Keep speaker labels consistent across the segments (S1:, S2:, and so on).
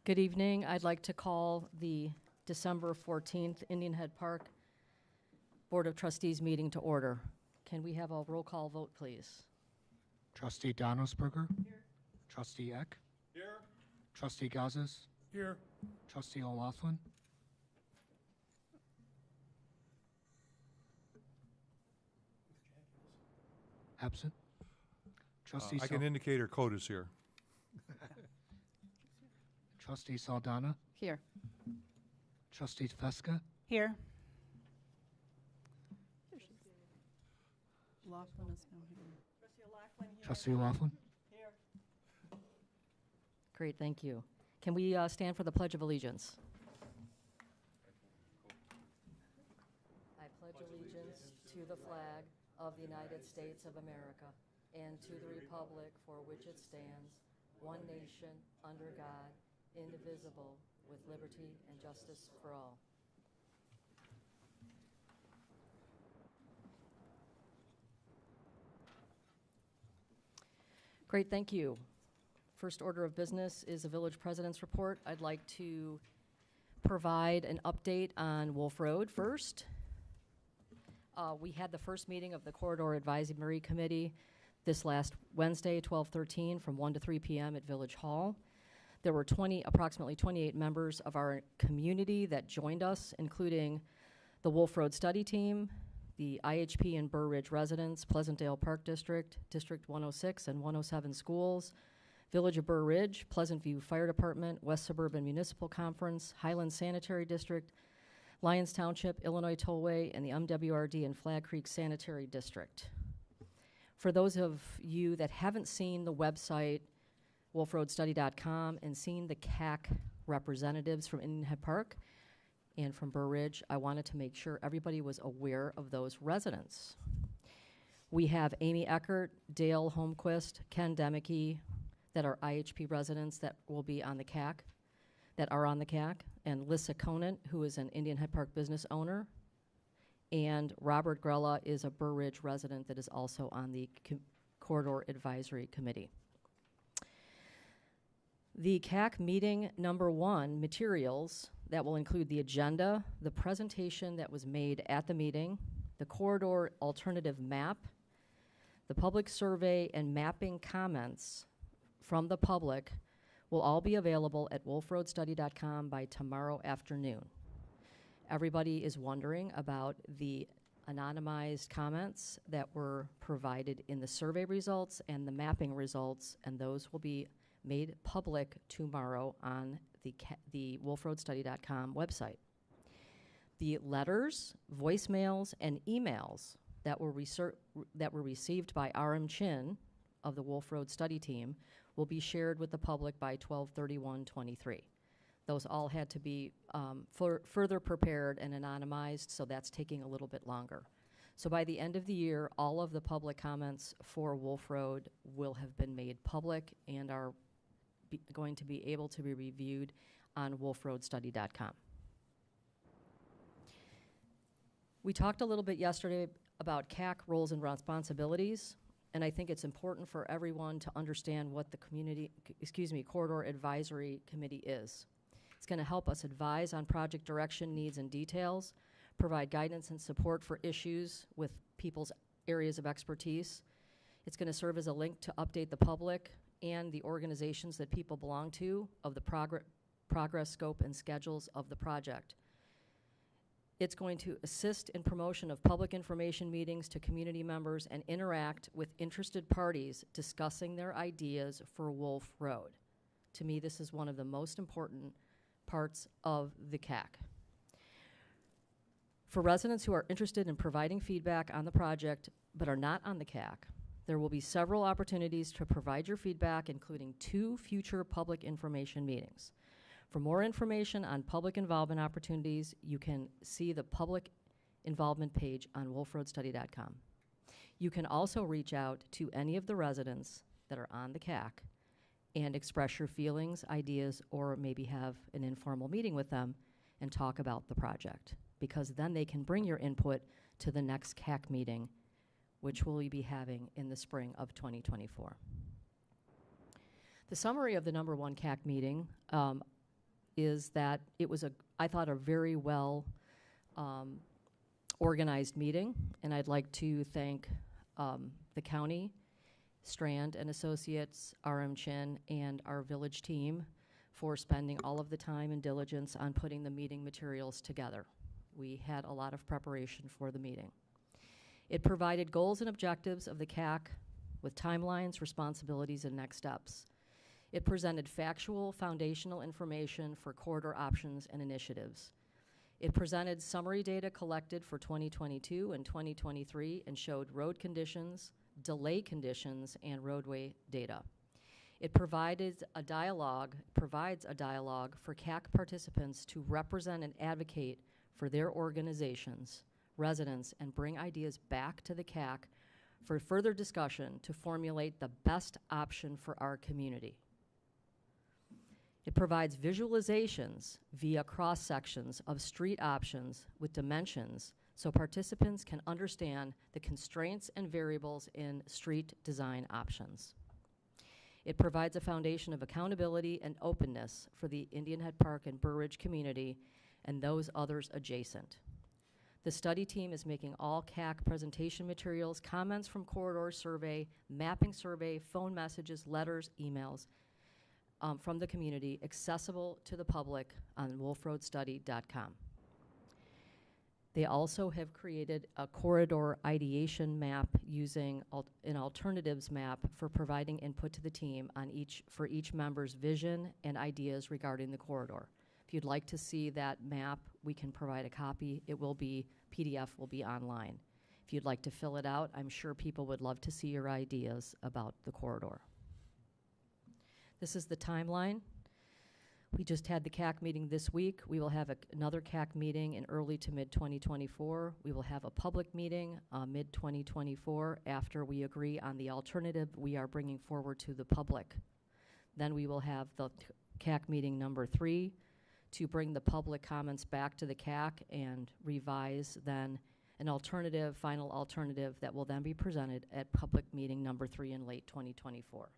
S1: Good evening. I'd like to call the December 14th Indian Head Park Board of Trustees meeting to order. Can we have a roll call vote, please?
S2: Trustee Donosberger? Here. Trustee Eck?
S3: Here.
S2: Trustee Gazis?
S3: Here.
S2: Trustee O'Laughlin? Absent. Trustee
S3: I can indicate her code is here.
S2: Trustee Saldana?
S1: Here.
S2: Trustee Feska?
S4: Here. Laughlin is now here.
S2: Trustee O'Laughlin?
S1: Great, thank you. Can we stand for the Pledge of Allegiance? I pledge allegiance to the flag of the United States of America and to the republic for which it stands, one nation, under God, indivisible, with liberty and justice for all. Great, thank you. First order of business is a village president's report. I'd like to provide an update on Wolf Road first. We had the first meeting of the Corridor Advisory Committee this last Wednesday, 12/13, from 1 to 3 p.m. at Village Hall. There were approximately 28 members of our community that joined us, including the Wolf Road Study Team, the IHP and Burr Ridge residents, Pleasantdale Park District, District 106 and 107 schools, Village of Burr Ridge, Pleasant View Fire Department, West Suburban Municipal Conference, Highland Sanitary District, Lyons Township, Illinois Tollway, and the MWRD and Flag Creek Sanitary District. For those of you that haven't seen the website, wolfroadstudy.com, and seen the CAC representatives from Indian Head Park and from Burr Ridge, I wanted to make sure everybody was aware of those residents. We have Amy Eckert, Dale Holmquist, Ken Demicky, that are IHP residents that will be on the CAC, that are on the CAC, and Lissa Conant, who is an Indian Head Park business owner, and Robert Grella is a Burr Ridge resident that is also on the Corridor Advisory Committee. The CAC meeting number 1 materials that will include the agenda, the presentation that was made at the meeting, the corridor alternative map, the public survey and mapping comments from the public will all be available at wolfroadstudy.com by tomorrow afternoon. Everybody is wondering about the anonymized comments that were provided in the survey results and the mapping results, and those will be made public tomorrow on the wolfroadstudy.com website. The letters, voicemails, and emails that were received by RM Chin of the Wolf Road Study Team will be shared with the public by 12/31/23. Those all had to be further prepared and anonymized, so that's taking a little bit longer. So by the end of the year, all of the public comments for Wolf Road will have been made public and are going to be able to be reviewed on wolfroadstudy.com. We talked a little bit yesterday about CAC roles and responsibilities, and I think it's important for everyone to understand what the Corridor Advisory Committee is. It's going to help us advise on project direction, needs, and details, provide guidance and support for issues with people's areas of expertise. It's going to serve as a link to update the public and the organizations that people belong to of the progress, scope, and schedules of the project. It's going to assist in promotion of public information meetings to community members and interact with interested parties discussing their ideas for Wolf Road. To me, this is one of the most important parts of the CAC. For residents who are interested in providing feedback on the project but are not on the CAC, there will be several opportunities to provide your feedback, including 2 future public information meetings. For more information on public involvement opportunities, you can see the public involvement page on wolfroadstudy.com. You can also reach out to any of the residents that are on the CAC and express your feelings, ideas, or maybe have an informal meeting with them and talk about the project, because then they can bring your input to the next CAC meeting, which we'll be having in the spring of 2024. The summary of the number 1 CAC meeting, is that it was I thought, a very well organized meeting, and I'd like to thank the county, Strand and Associates, RM Chin, and our village team for spending all of the time and diligence on putting the meeting materials together. We had a lot of preparation for the meeting. It provided goals and objectives of the CAC with timelines, responsibilities, and next steps. It presented factual, foundational information for corridor options and initiatives. It presented summary data collected for 2022 and 2023 and showed road conditions, delay conditions, and roadway data. It provides a dialogue for CAC participants to represent and advocate for their organizations, residents, and bring ideas back to the CAC for further discussion to formulate the best option for our community. It provides visualizations via cross-sections of street options with dimensions so participants can understand the constraints and variables in street design options. It provides a foundation of accountability and openness for the Indian Head Park and Burr Ridge community and those others adjacent. The study team is making all CAC presentation materials, comments from corridor survey, mapping survey, phone messages, letters, emails from the community accessible to the public on wolfroadstudy.com. They also have created a corridor ideation map using an alternatives map for providing input to the team on for each member's vision and ideas regarding the corridor. If you'd like to see that map, we can provide a copy. It will be, PDF will be online. If you'd like to fill it out, I'm sure people would love to see your ideas about the corridor. This is the timeline. We just had the CAC meeting this week. We will have another CAC meeting in early to mid-2024. We will have a public meeting mid-2024 after we agree on the alternative we are bringing forward to the public. Then we will have the CAC meeting number 3 to bring the public comments back to the CAC and revise then an alternative, final alternative that will then be presented at public meeting number 3 in late 2024.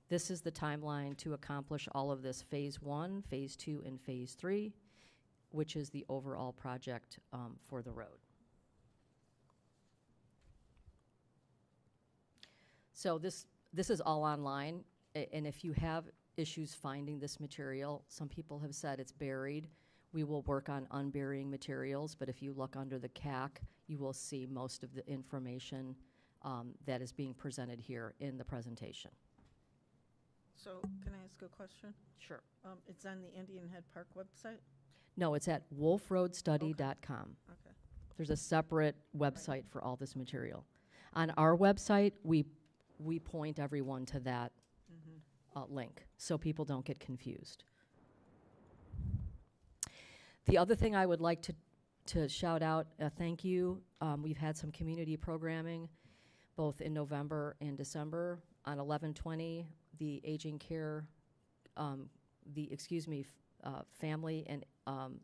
S1: This is the timeline to accomplish all of this phase 1, phase 2, and phase 3, which is the overall project for the road. So this is all online, and if you have issues finding this material, some people have said it's buried. We will work on unburying materials, but if you look under the CAC, you will see most of the information that is being presented here in the presentation.
S4: So can I ask a question?
S1: Sure.
S4: It's on the Indian Head Park website?
S1: No, it's at wolfroadstudy.com.
S4: Okay.
S1: There's a separate website for all this material. On our website, we point everyone to that link so people don't get confused. The other thing I would like to shout out, thank you. We've had some community programming both in November and December. On 11/20, the Aging Care, Family and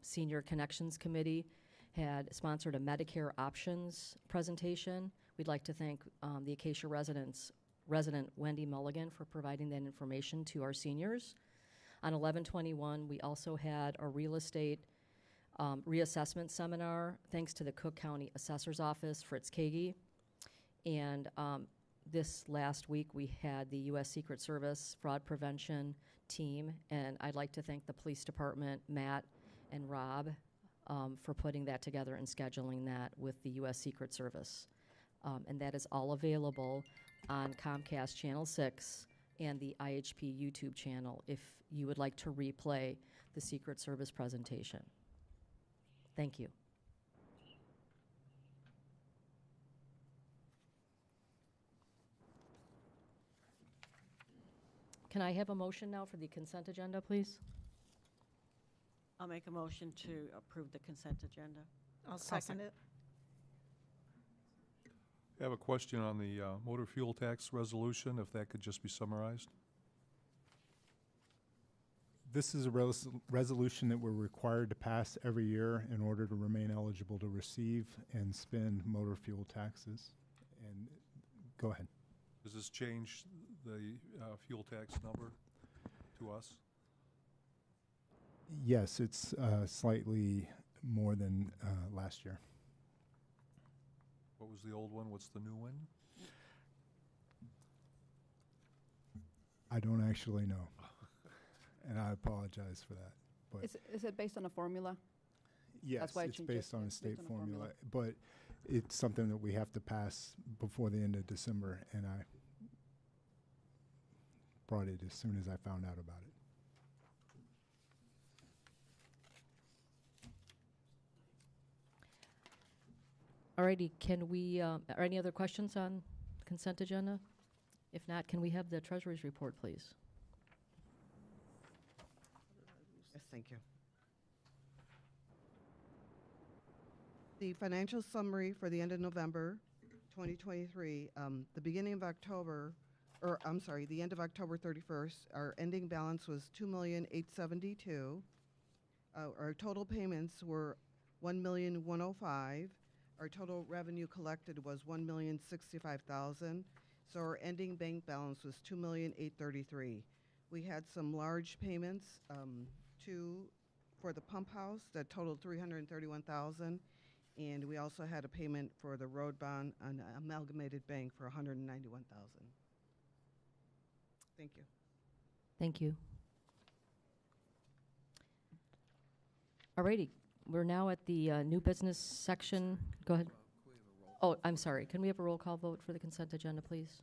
S1: Senior Connections Committee had sponsored a Medicare options presentation. We'd like to thank the Acacia resident Wendy Mulligan for providing that information to our seniors. On 11/21, we also had a real estate reassessment seminar, thanks to the Cook County Assessor's Office, Fritz Kagi. And this last week, we had the U.S. Secret Service fraud prevention team, and I'd like to thank the police department, Matt and Rob, for putting that together and scheduling that with the U.S. Secret Service. And that is all available on Comcast Channel 6 and the IHP YouTube channel if you would like to replay the Secret Service presentation. Thank you. Can I have a motion now for the consent agenda, please?
S3: I'll make a motion to approve the consent agenda.
S4: I'll second it.
S5: I have a question on the motor fuel tax resolution, if that could just be summarized.
S6: This is a resolution that we're required to pass every year in order to remain eligible to receive and spend motor fuel taxes. And go ahead.
S5: Does this change the fuel tax number to us?
S6: Yes, it's slightly more than last year.
S5: What was the old one? What's the new one?
S6: I don't actually know, and I apologize for that. But
S7: Is it based on a formula?
S6: yes,
S7: why it
S6: it's
S7: changes.
S6: based on a
S7: It's
S6: state
S7: based on a
S6: formula,
S7: formula.
S6: but it's something that we have to pass before the end of December, and I brought it as soon as I found out about it.
S1: Alrighty, can we, are any other questions on consent agenda? If not, can we have the treasurer's report, please?
S8: Yes, thank you. The financial summary for the end of November 2023, the beginning of October, or I'm sorry, the end of October 31st, our ending balance was $2,872,000. Our total payments were $1,105,000. Our total revenue collected was $1,065,000. So our ending bank balance was $2,833,000. We had some large payments, for the pump house that totaled $331,000, and we also had a payment for the road bond on Amalgamated Bank for $191,000. Thank you.
S1: Thank you. Alrighty, we're now at the new business section. Go ahead. Oh, I'm sorry. Can we have a roll call vote for the consent agenda, please?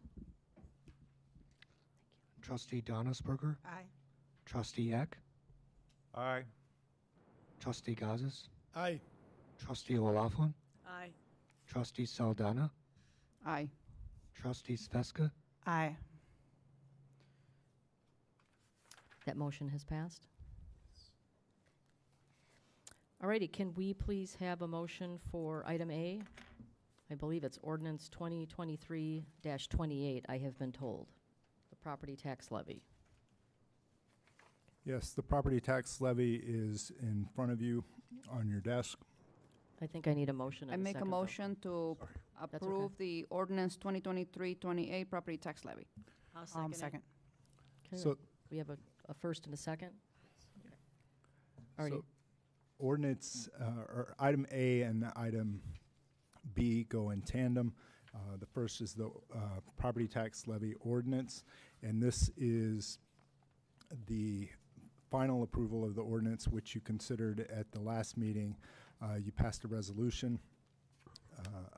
S2: Trustee Donnersberger,
S4: Aye.
S2: Trustee Eck,
S5: Aye.
S2: Trustee Gazis,
S6: Aye.
S2: Trustee O'Laughlin,
S3: Aye.
S2: Trustee Saldana,
S7: Aye.
S2: Trustee Sveska,
S4: Aye.
S1: That motion has passed. Alrighty, can we please have a motion for item A? I believe it's ordinance 2023-28, I have been told. The property tax levy.
S6: Yes, the property tax levy is in front of you on your desk.
S1: I think I need a motion
S7: I
S1: and a
S7: make a
S1: second, though.
S7: motion to
S1: okay.
S7: approve the ordinance 2023-28 property tax levy.
S3: I'll second it.
S1: Okay,
S6: So-
S1: we have a first and a second. Alrighty,
S6: So ordinance, or item A and item B go in tandem. The first is the property tax levy ordinance, and this is the final approval of the ordinance, which you considered at the last meeting. You passed a resolution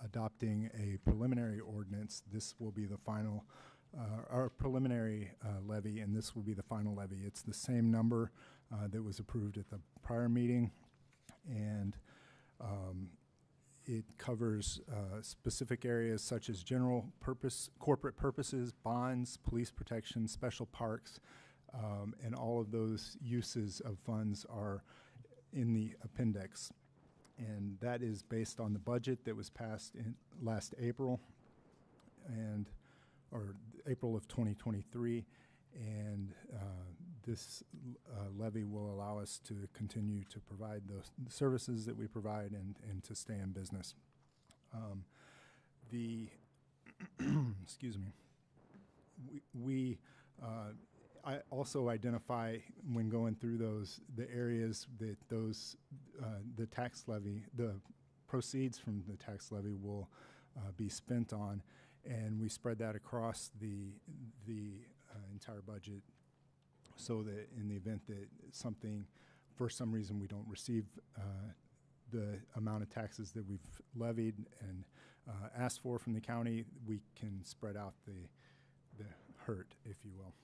S6: adopting a preliminary ordinance. This will be the final, our preliminary levy, and this will be the final levy. It's the same number that was approved at the prior meeting, and it covers specific areas such as general purpose, corporate purposes, bonds, police protection, special parks, and all of those uses of funds are in the appendix. And that is based on the budget that was passed in last April, or April of 2023. And this levy will allow us to continue to provide the services that we provide and to stay in business. Excuse me. I also identify when going through the areas that the tax levy, the proceeds from the tax levy will be spent on, and we spread that across the entire budget, so that in the event that something, for some reason, we don't receive the amount of taxes that we've levied and asked for from the county, we can spread out the hurt, if you will.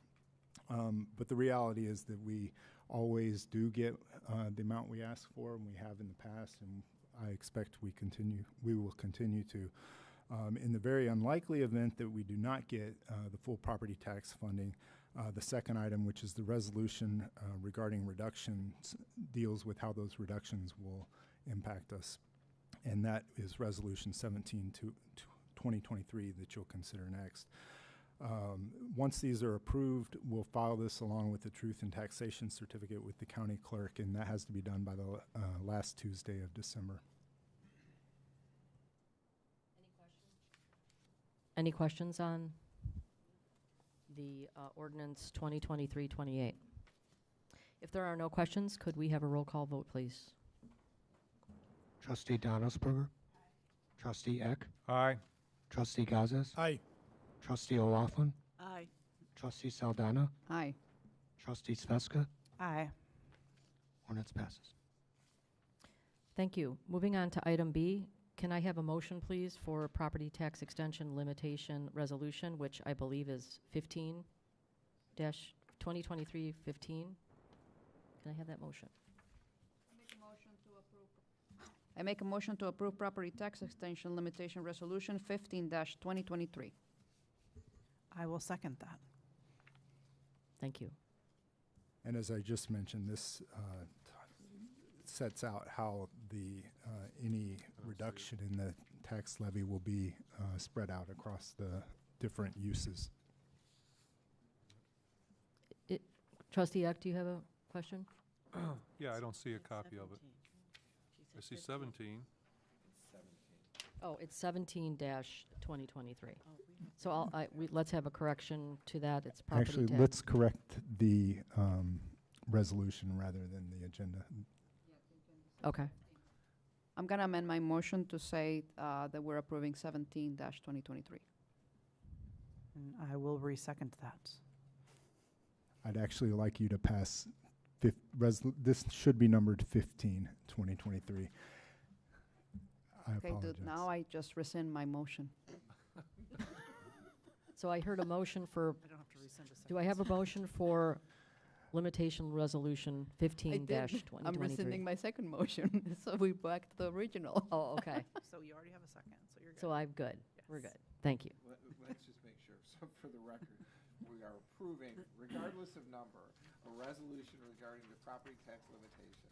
S6: But the reality is that we always do get the amount we ask for, and we have in the past, and I expect we will continue to. In the very unlikely event that we do not get the full property tax funding, the second item, which is the resolution regarding reductions, deals with how those reductions will impact us. And that is Resolution 17-2023 that you'll consider next. Once these are approved, we'll file this along with the Truth in Taxation Certificate with the county clerk, and that has to be done by the last Tuesday of December.
S1: any questions on the ordinance 2023-28? If there are no questions, could we have a roll call vote, please?
S2: Trustee Donaldsberger. Trustee Eck.
S5: Aye.
S2: Trustee Gazis.
S5: Aye.
S2: Trustee O'Laughlin.
S3: Aye.
S2: Trustee Saldana.
S7: Aye.
S2: Trustee Sveska.
S3: Aye.
S2: Ordinance passes.
S1: Thank you. Moving on to item B, can I have a motion, please, for property tax extension limitation resolution, which I believe is 15-2023-15? Can I have that motion?
S7: I make a motion to approve property tax extension limitation resolution 15-2023.
S9: I will second that.
S1: Thank you.
S6: And as I just mentioned, this sets out how the any reduction in the tax levy will be spread out across the different uses.
S1: Trustee Eck, do you have a question?
S5: Yeah, I don't see a copy of it. I see 17.
S1: Oh, it's 17-2023. So let's have a correction to that. It's property
S6: Actually,
S1: tax.
S6: let's correct the resolution rather than the agenda.
S1: Okay.
S7: I'm gonna amend my motion to say that we're approving 17-2023.
S9: And I will resecond that.
S6: I'd actually like you to pass, this should be numbered 15-2023. I
S7: Okay,
S6: apologize.
S7: now I just rescind my motion.
S1: So I heard a motion for,
S9: I don't have to rescind a second.
S1: do I have a motion for limitation resolution
S7: I
S1: 15-2023?
S7: did. I'm rescinding my second motion, so we back to the original.
S1: Oh, okay.
S9: So you already have a second, so you're good.
S1: So I'm good. We're
S9: Yes.
S1: good. Thank you.
S10: Let's just make sure. So for the record, we are approving, regardless of number, a resolution regarding the property tax limitation.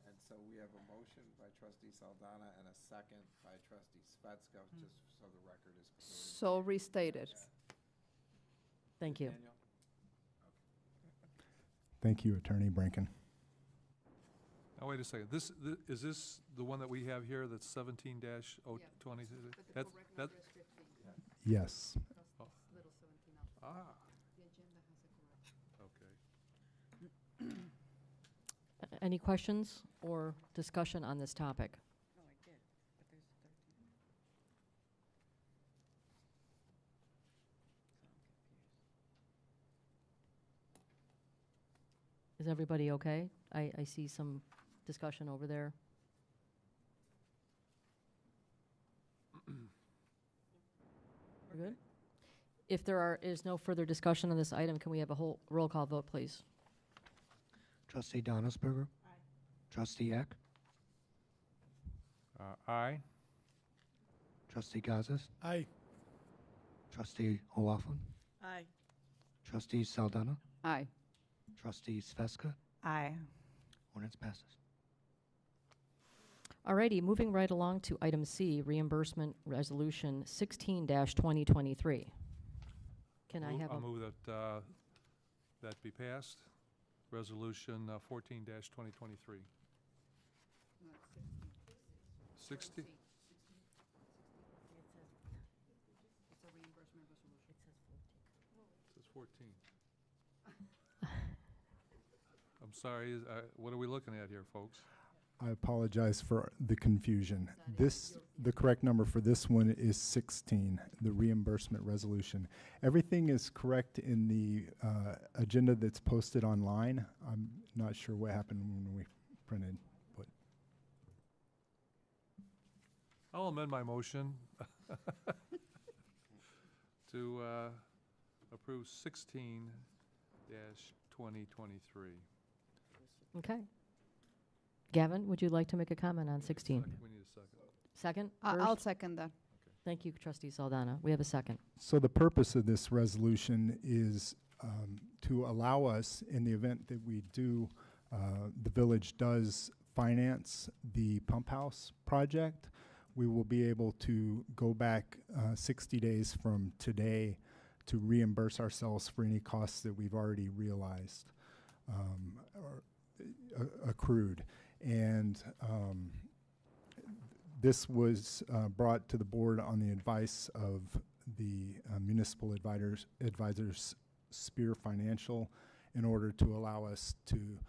S10: And so we have a motion by trustee Saldana and a second by trustee Sveska, just so the record is clear.
S7: So restated.
S1: Thank you.
S10: Daniel?
S6: Thank you, Attorney Branken.
S5: Now, wait a second. Is this the one that we have here that's 17-020? That's,
S6: Yes.
S5: ah. Okay.
S1: Any questions or discussion on this topic?
S3: No, I did, but there's 13.
S1: Is everybody okay? I see some discussion over there. We're good? If there is no further discussion on this item, can we have a whole roll call vote, please?
S2: Trustee Donaldsberger. Trustee Eck.
S5: Aye.
S2: Trustee Gazis.
S5: Aye.
S2: Trustee O'Laughlin.
S3: Aye.
S2: Trustee Saldana.
S7: Aye.
S2: Trustee Sveska.
S9: Aye.
S2: Ordinance passes.
S1: Alrighty, moving right along to item C, reimbursement resolution 16-2023. Can I have
S5: I'll
S1: a,
S5: move that that be passed. Resolution 14-2023. 60? It says 14. I'm sorry, what are we looking at here, folks?
S6: I apologize for the confusion. The correct number for this one is 16, the reimbursement resolution. Everything is correct in the agenda that's posted online. I'm not sure what happened when we printed, but
S5: I'll amend my motion to approve 16-2023.
S1: okay. Gavin, would you like to make a comment on 16?
S5: We need a second.
S1: Second?
S7: I'll
S1: First?
S7: second that.
S1: Thank you, Trustee Saldana. We have a second.
S6: so the purpose of this resolution is to allow us, in the event that we do, the village does finance the pump house project, we will be able to go back 60 days from today to reimburse ourselves for any costs that we've already realized or accrued. And this was brought to the board on the advice of the municipal advisors Spear Financial in order to allow us to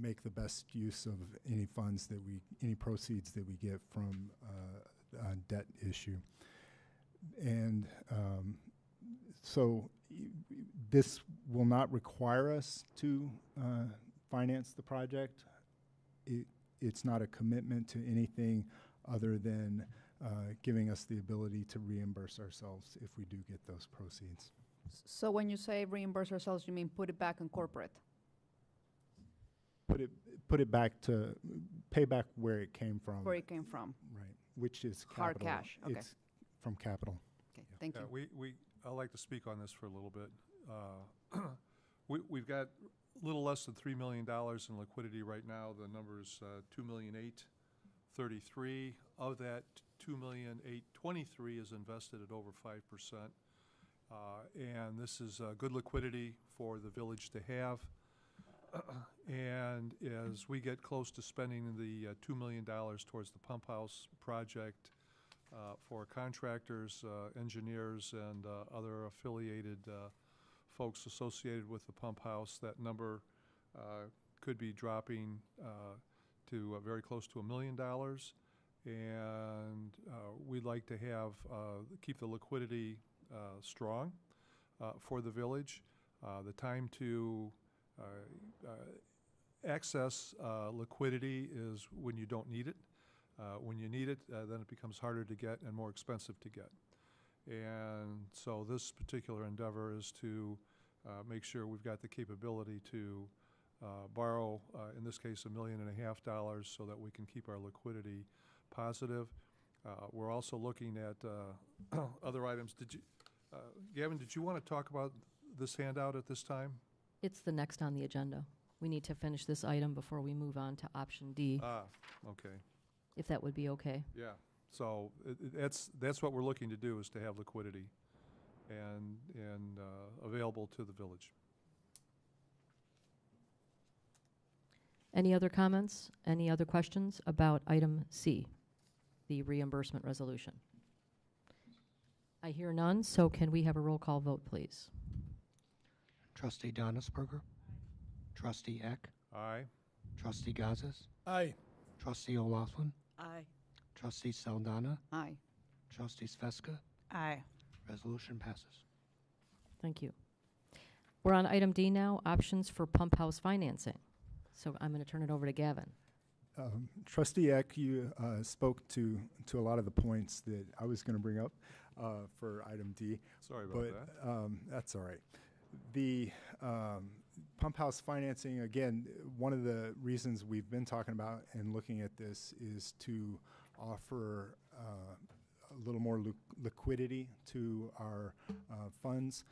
S6: make the best use of any funds that any proceeds that we get from debt issue. And so this will not require us to finance the project. It's not a commitment to anything other than giving us the ability to reimburse ourselves if we do get those proceeds.
S7: So when you say reimburse ourselves, you mean put it back in corporate?
S6: Put it back to pay back where it came from.
S7: Where it came from?
S6: Right, which is
S7: Hard
S6: capital.
S7: cash, okay.
S6: It's from capital.
S7: Okay, thank you.
S5: I'd like to speak on this for a little bit. We've got a little less than $3 million in liquidity right now. The number is $2,833,000. Of that, $2,823,000 is invested at over 5%. And this is good liquidity for the village to have. And as we get close to spending the $2 million towards the pump house project, for contractors, engineers, and other affiliated folks associated with the pump house, that number could be dropping to very close to $1 million. And we'd like to have keep the liquidity strong for the village. The time to access liquidity is when you don't need it. When you need it, then it becomes harder to get and more expensive to get. And so this particular endeavor is to make sure we've got the capability to borrow, in this case, $1.5 million, so that we can keep our liquidity positive. We're also looking at other items. Gavin, did you want to talk about this handout at this time?
S1: It's the next on the agenda. We need to finish this item before we move on to option D,
S5: Okay.
S1: if that would be okay.
S5: Yeah. So that's what we're looking to do, is to have liquidity and available to the village.
S1: Any other comments? Any other questions about item C, the reimbursement resolution? I hear none, so can we have a roll call vote, please?
S2: Trustee Donnisberger. Trustee Eck.
S5: Aye.
S2: Trustee Gazis.
S9: Aye.
S2: Trustee O'Laughlin.
S3: Aye.
S2: Trustee Saldana.
S7: Aye.
S2: Trustee Sveska.
S9: Aye.
S2: Resolution passes.
S1: Thank you. We're on item D now, options for pump house financing. So I'm going to turn it over to Gavin.
S6: Trustee Eck, you spoke to a lot of the points that I was going to bring up for item D.
S5: Sorry about that.
S6: That's all right. The pump house financing, again, one of the reasons we've been talking about and looking at this is to offer a little more liquidity to our funds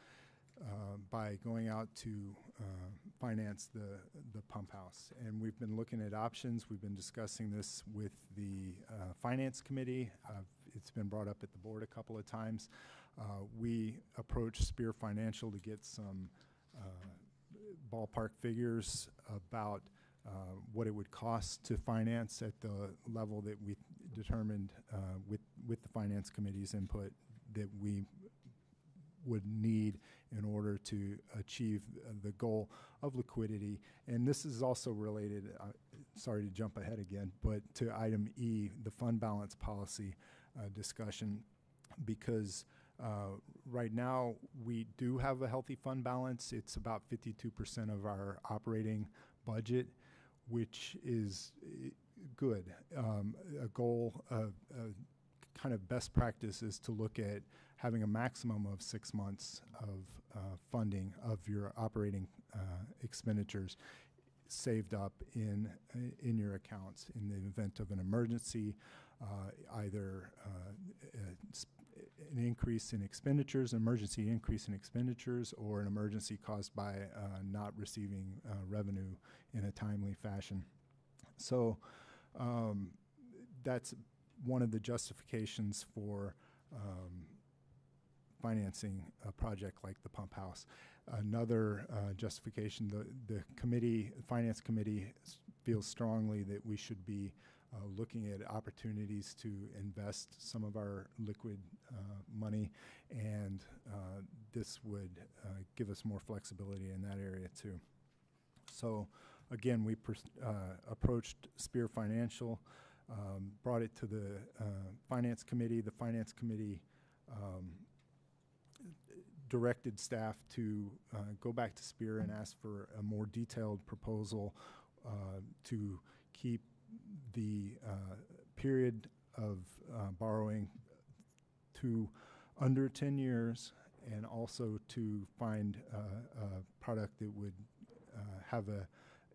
S6: by going out to finance the pump house. And we've been looking at options. We've been discussing this with the Finance Committee. It's been brought up at the board a couple of times. We approached Spear Financial to get some ballpark figures about what it would cost to finance at the level that we determined with the Finance Committee's input that we would need in order to achieve the goal of liquidity. And this is also related, sorry to jump ahead again, but to item E, the fund balance policy discussion, because right now we do have a healthy fund balance. It's about 52% of our operating budget, which is good. A goal, kind of best practice is to look at having a maximum of 6 months of funding of your operating expenditures saved up in your accounts in the event of an emergency, either an increase in expenditures, emergency increase in expenditures, or an emergency caused by not receiving revenue in a timely fashion. So that's one of the justifications for financing a project like the pump house. Another justification, the committee, Finance Committee feels strongly that we should be looking at opportunities to invest some of our liquid money, and this would give us more flexibility in that area too. So again, we approached Spear Financial, brought it to the Finance Committee. The Finance Committee directed staff to go back to Spear and ask for a more detailed proposal to keep the period of borrowing to under 10 years, and also to find a product that would have a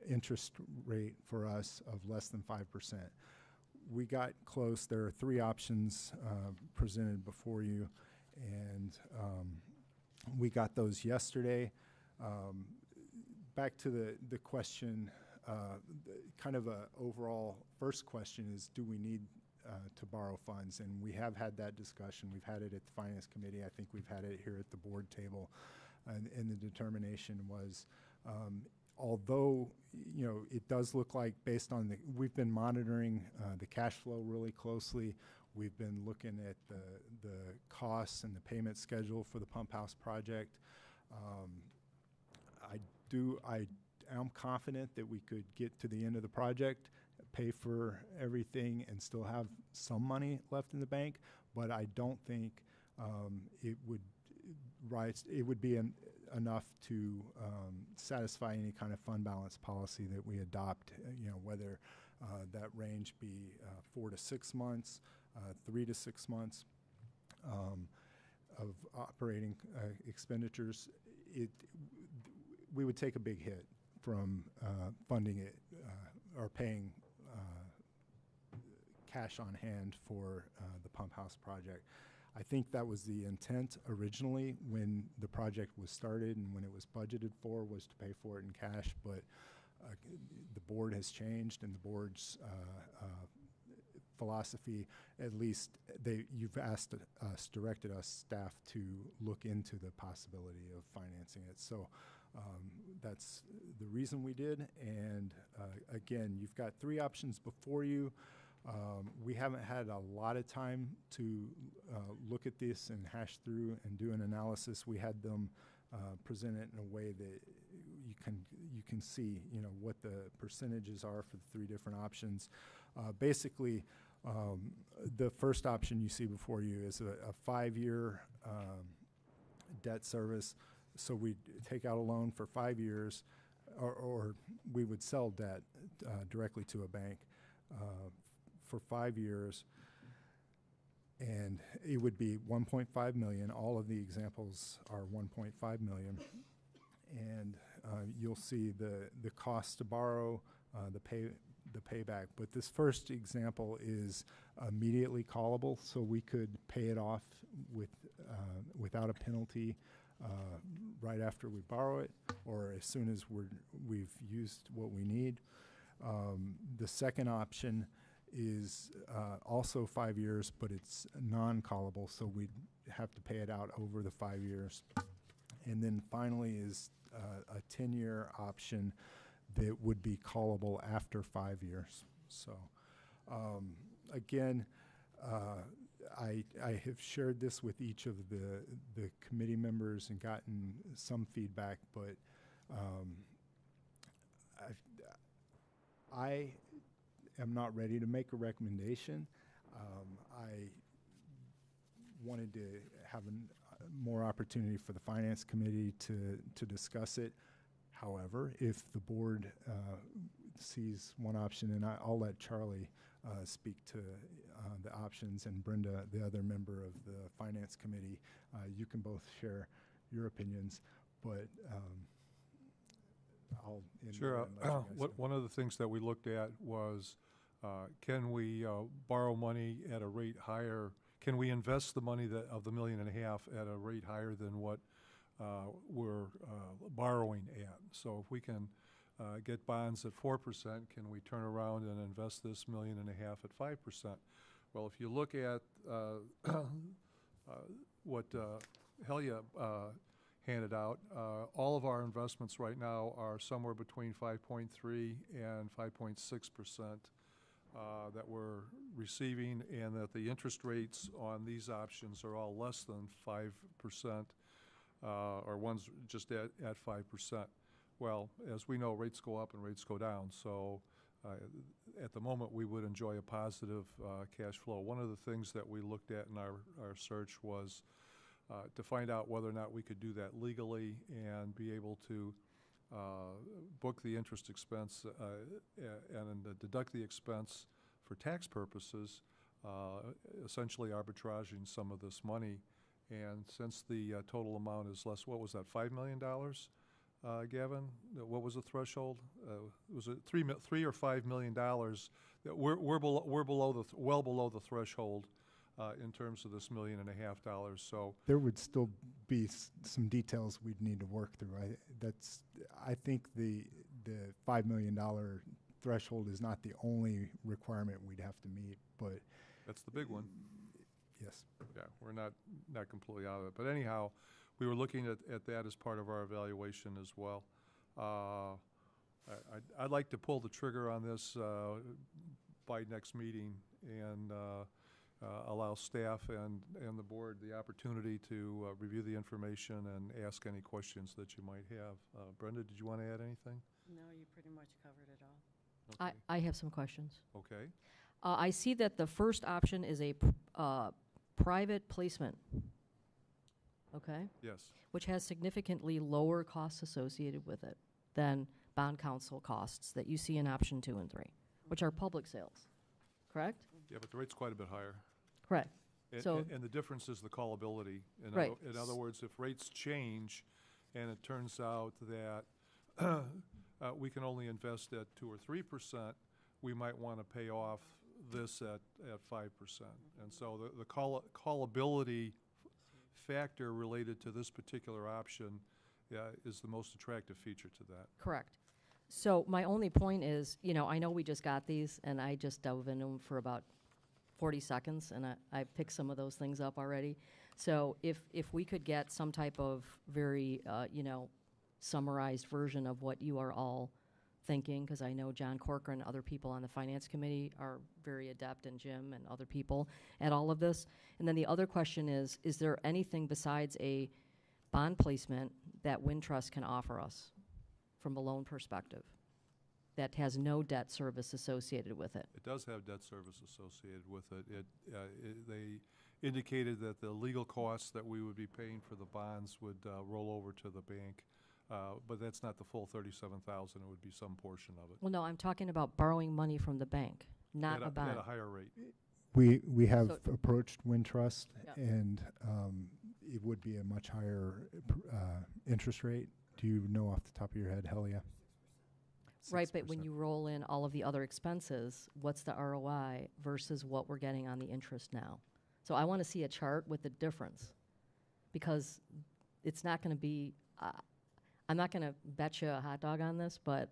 S6: interest rate for us of less than 5%. We got close. There are three options presented before you, and we got those yesterday. Back to the question, kind of a overall first question is, do we need to borrow funds? And we have had that discussion. We've had it at the Finance Committee. I think we've had it here at the board table. And the determination was, although, you know, it does look like, based on we've been monitoring the cash flow really closely. We've been looking at the costs and the payment schedule for the pump house project. I am confident that we could get to the end of the project, pay for everything, and still have some money left in the bank. But I don't think it would be enough to satisfy any kind of fund balance policy that we adopt. You know, whether that range be 4 to 6 months, 3 to 6 months of operating expenditures. We would take a big hit from funding it or paying cash on hand for the pump house project. I think that was the intent originally when the project was started and when it was budgeted for, was to pay for it in cash, but the board has changed, and the board's philosophy, at least you've asked us, directed us, staff, to look into the possibility of financing it. So that's the reason we did. And again, you've got three options before you. We haven't had a lot of time to look at this and hash through and do an analysis. We had them present it in a way that you can see, you know, what the percentages are for the three different options. Basically, the first option you see before you is a 5-year debt service. So we take out a loan for 5 years, or we would sell debt directly to a bank for 5 years, and it would be $1.5 million. All of the examples are $1.5 million, and you'll see the cost to borrow, the payback. But this first example is immediately callable, so we could pay it off without a penalty right after we borrow it, or as soon as we've used what we need. The second option is also 5 years, but it's non-callable, so we'd have to pay it out over the 5 years. And then finally is a 10-year option that would be callable after 5 years. So again, I have shared this with each of the committee members and gotten some feedback, but I am not ready to make a recommendation. I wanted to have more opportunity for the Finance Committee to discuss it. However, if the board sees one option, and I'll let Charlie speak to the options, and Brenda, the other member of the Finance Committee, you can both share your opinions, but I'll end
S5: Sure.
S6: there and let you guys go.
S5: One of the things that we looked at was, can we borrow money at a rate higher? Can we invest the money of the $1.5 million at a rate higher than what we're borrowing at? So if we can get bonds at 4%, can we turn around and invest this $1.5 million at 5%? Well, if you look at what Helia handed out, all of our investments right now are somewhere between 5.3 and 5.6% that we're receiving, and that the interest rates on these options are all less than 5%, or one's just at 5%. well, as we know, rates go up and rates go down. So at the moment, we would enjoy a positive cash flow. One of the things that we looked at in our search was to find out whether or not we could do that legally and be able to book the interest expense and deduct the expense for tax purposes, essentially arbitraging some of this money. And since the total amount is less, what was that, $5 million, Gavin? What was the threshold? Was it $3 or $5 million? That we're well below the threshold in terms of this $1.5 million. So
S6: There would still be some details we'd need to work through. I think the $5 million threshold is not the only requirement we'd have to meet, but
S5: that's the big one.
S6: yes.
S5: Yeah, we're not completely out of it. But anyhow, we were looking at that as part of our evaluation as well. I'd like to pull the trigger on this by next meeting and allow staff and the board the opportunity to review the information and ask any questions that you might have. Brenda, did you want to add anything?
S3: No, you pretty much covered it all.
S5: Okay.
S1: I have some questions.
S5: Okay.
S1: I see that the first option is a private placement, okay?
S5: Yes.
S1: Which has significantly lower costs associated with it than bond counsel costs that you see in option 2 and 3, which are public sales, correct?
S5: Yeah, but the rate's quite a bit higher.
S1: Correct.
S5: And,
S1: So-
S5: and the difference is the callability.
S1: Right.
S5: In other words, if rates change and it turns out that we can only invest at 2 or 3%, we might want to pay off this at 5%. And so the callability factor related to this particular option is the most attractive feature to that.
S1: Correct. So my only point is, I know we just got these, and I just dove into them for about 40 seconds, and I picked some of those things up already. So if we could get some type of very, summarized version of what you are all thinking, because I know John Corcoran and other people on the Finance Committee are very adept, and Jim and other people at all of this. And then the other question is there anything besides a bond placement that Wintrust can offer us from a loan perspective that has no debt service associated with it?
S5: It does have debt service associated with it. They indicated that the legal costs that we would be paying for the bonds would roll over to the bank, but that's not the full $37,000. It would be some portion of it.
S1: Well, no, I'm talking about borrowing money from the bank, not
S5: At
S1: a bond.
S5: At a higher rate.
S6: We have
S1: So-
S6: approached Wintrust,
S1: Yeah.
S6: and it would be a much higher interest rate. Do you know off the top of your head, Helia?
S1: Right, but when
S6: 6%.
S1: you roll in all of the other expenses, what's the ROI versus what we're getting on the interest now? So I want to see a chart with the difference, because it's not going to be, I'm not going to bet you a hot dog on this, but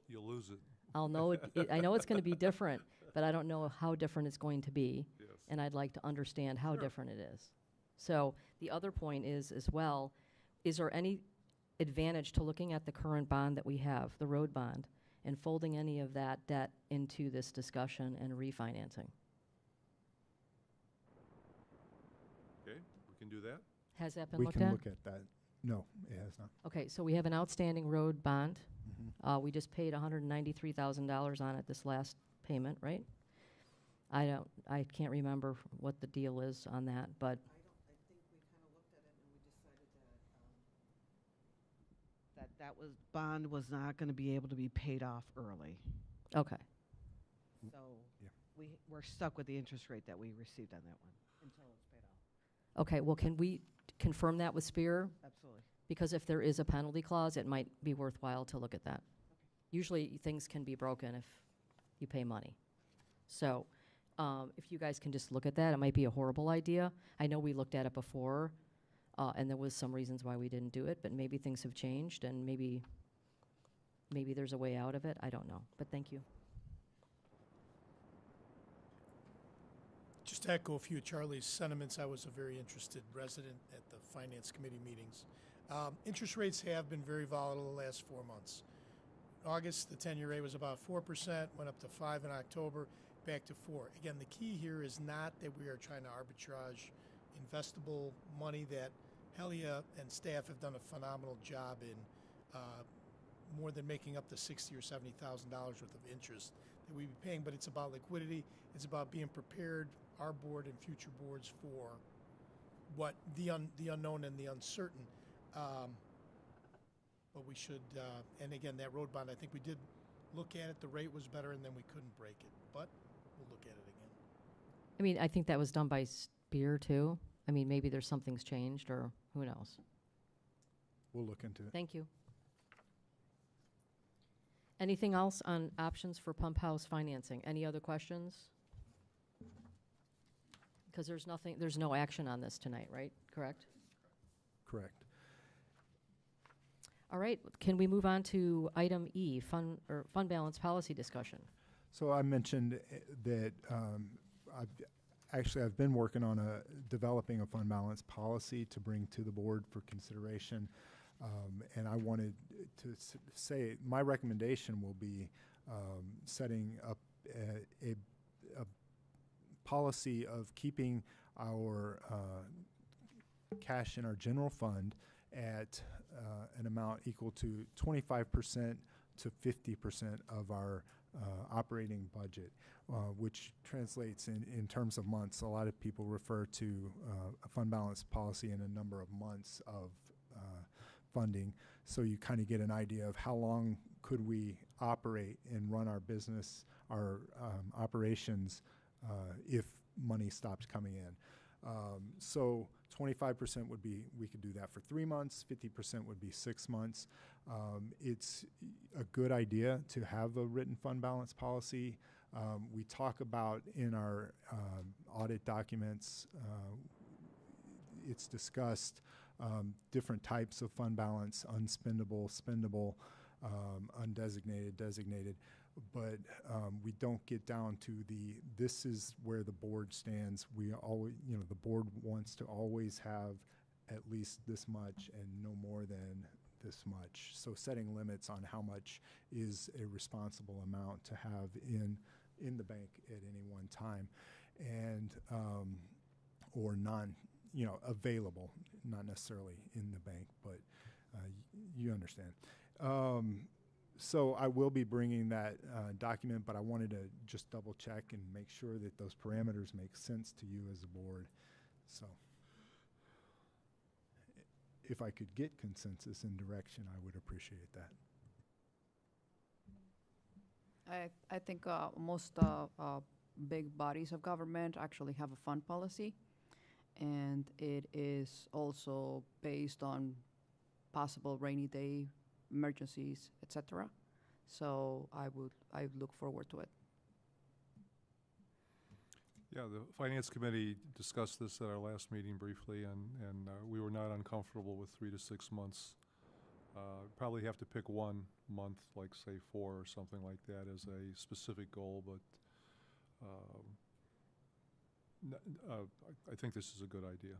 S5: You'll lose it.
S1: I'll know I know it's going to be different, but I don't know how different it's going to be.
S5: Yes.
S1: And I'd like to understand how
S5: Sure.
S1: different it is. So the other point is as well, is there any advantage to looking at the current bond that we have, the road bond, and folding any of that debt into this discussion and refinancing?
S5: Okay, we can do that.
S1: Has that been
S6: We
S1: looked
S6: can
S1: at?
S6: look at that. No, it has not.
S1: Okay, so we have an outstanding road bond.
S6: Mhm.
S1: We just paid $193,000 on it this last payment, right? I can't remember what the deal is on that, but
S8: I think we kind of looked at it and we decided that was, bond was not going to be able to be paid off early.
S1: okay.
S8: So
S6: Yeah.
S8: we're stuck with the interest rate that we received on that one until it's paid off.
S1: Okay, well, can we confirm that with Spear?
S8: Absolutely.
S1: Because if there is a penalty clause, it might be worthwhile to look at that. Usually, things can be broken if you pay money. So if you guys can just look at that, it might be a horrible idea. I know we looked at it before, and there was some reasons why we didn't do it, but maybe things have changed, and maybe there's a way out of it. I don't know, but thank you.
S11: Just to echo a few of Charlie's sentiments, I was a very interested resident at the Finance Committee meetings. Interest rates have been very volatile the last 4 months. August, the 10-year rate was about 4%, went up to 5 in October, back to 4. Again, the key here is not that we are trying to arbitrage investable money. That Helia and staff have done a phenomenal job in more than making up the $60,000 or $70,000 worth of interest that we'd be paying, but it's about liquidity. It's about being prepared, our board and future boards, for what the unknown and the uncertain. But we should, and again, that road bond, I think we did look at it. The rate was better, and then we couldn't break it. But we'll look at it again.
S1: I mean, I think that was done by Spear, too. I mean, maybe there's something's changed, or who knows?
S6: We'll look into it.
S1: Thank you. Anything else on options for pump house financing? Any other questions? Because there's no action on this tonight, right? Correct?
S6: Correct.
S1: All right, can we move on to item E, fund balance policy discussion?
S6: So I mentioned that I've been working on developing a fund balance policy to bring to the board for consideration. And I wanted to say my recommendation will be setting up a policy of keeping our cash in our general fund at an amount equal to 25% to 50% of our operating budget, which translates in terms of months. A lot of people refer to a fund balance policy in a number of months of funding, so you kind of get an idea of how long could we operate and run our business, our operations, if money stops coming in. So 25% would be, we could do that for 3 months, 50% would be 6 months. It's a good idea to have a written fund balance policy. We talk about in our audit documents, it's discussed different types of fund balance: unspendable, spendable, undesignated, designated. But we don't get down to this is where the board stands. We always, the board wants to always have at least this much and no more than this much. So setting limits on how much is a responsible amount to have in the bank at any one time, and or available, not necessarily in the bank, but you understand. So I will be bringing that document, but I wanted to just double check and make sure that those parameters make sense to you as a board. So if I could get consensus and direction, I would appreciate that.
S7: I think most big bodies of government actually have a fund policy, and it is also based on possible rainy day emergencies, etc. So I would look forward to it.
S5: Yeah, the Finance Committee discussed this at our last meeting briefly, and we were not uncomfortable with 3 to 6 months. Probably have to pick 1 month, like say 4 or something like that, as a specific goal, but I think this is a good idea.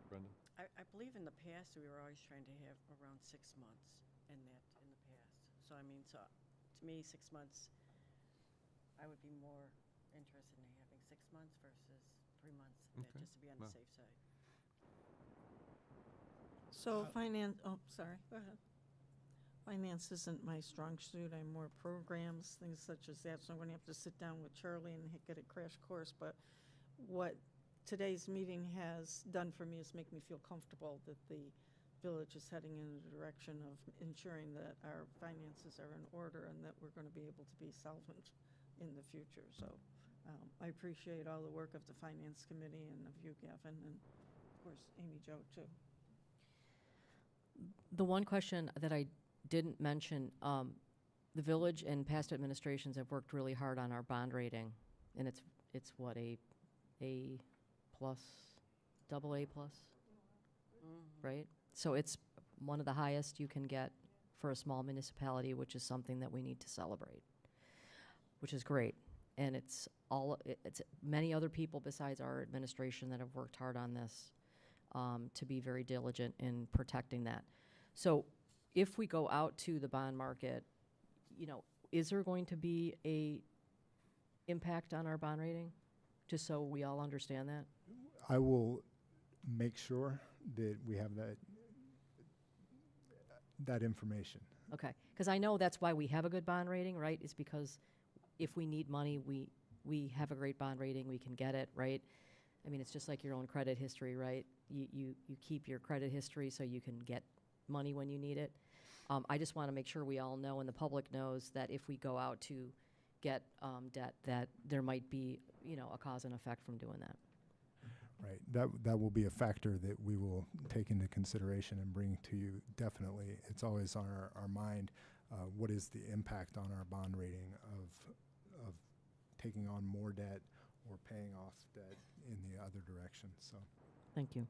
S5: Brendan?
S3: I believe in the past, we were always trying to have around 6 months in the past. So I mean, to me, 6 months, I would be more interested in having 6 months versus 3 months,
S5: Okay.
S3: just to be on the safe side.
S4: So sorry, go ahead. Finance isn't my strong suit. I'm more programs, things such as that. So I'm going to have to sit down with Charlie and get a crash course. But what today's meeting has done for me is make me feel comfortable that the village is heading in the direction of ensuring that our finances are in order and that we're going to be able to be solvent in the future. So I appreciate all the work of the Finance Committee and of you, Gavin, and of course, Amy Jo, too.
S1: The one question that I didn't mention, the village and past administrations have worked really hard on our bond rating, and it's what, A plus, double A plus, right? So it's one of the highest you can get for a small municipality, which is something that we need to celebrate, which is great. And it's many other people besides our administration that have worked hard on this to be very diligent in protecting that. So if we go out to the bond market, is there going to be a impact on our bond rating? Just so we all understand that.
S6: I will make sure that we have that information.
S1: Okay, because I know that's why we have a good bond rating, right? Is because if we need money, we have a great bond rating, we can get it, right? I mean, it's just like your own credit history, right? You keep your credit history so you can get money when you need it. I just want to make sure we all know and the public knows that if we go out to get debt, that there might be, a cause and effect from doing that.
S6: Right. That will be a factor that we will take into consideration and bring to you. Definitely, it's always on our mind. What is the impact on our bond rating of taking on more debt or paying off debt in the other direction? So,
S1: Thank you.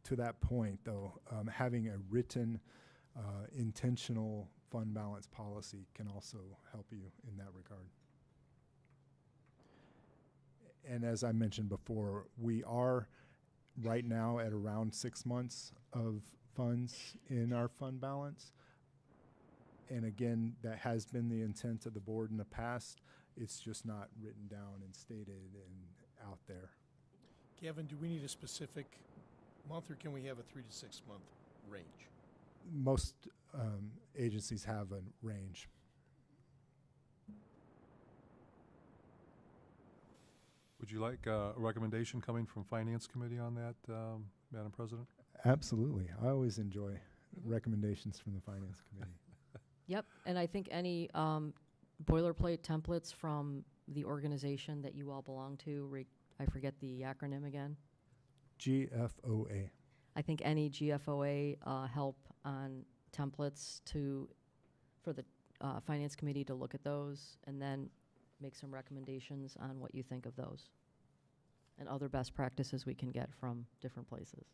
S6: To that point, though, having a written, intentional fund balance policy can also help you in that regard. And as I mentioned before, we are right now at around 6 months of funds in our fund balance. And again, that has been the intent of the board in the past. It's just not written down and stated and out there.
S11: Gavin, do we need a specific month, or can we have a 3 to 6 month range?
S6: Most agencies have a range.
S5: Would you like a recommendation coming from Finance Committee on that, Madam President?
S6: Absolutely. I always enjoy recommendations from the Finance Committee.
S1: Yep, and I think any boilerplate templates from the organization that you all belong to, I forget the acronym again.
S6: GFOA.
S1: I think any GFOA help on templates for the Finance Committee to look at those and then make some recommendations on what you think of those and other best practices we can get from different places.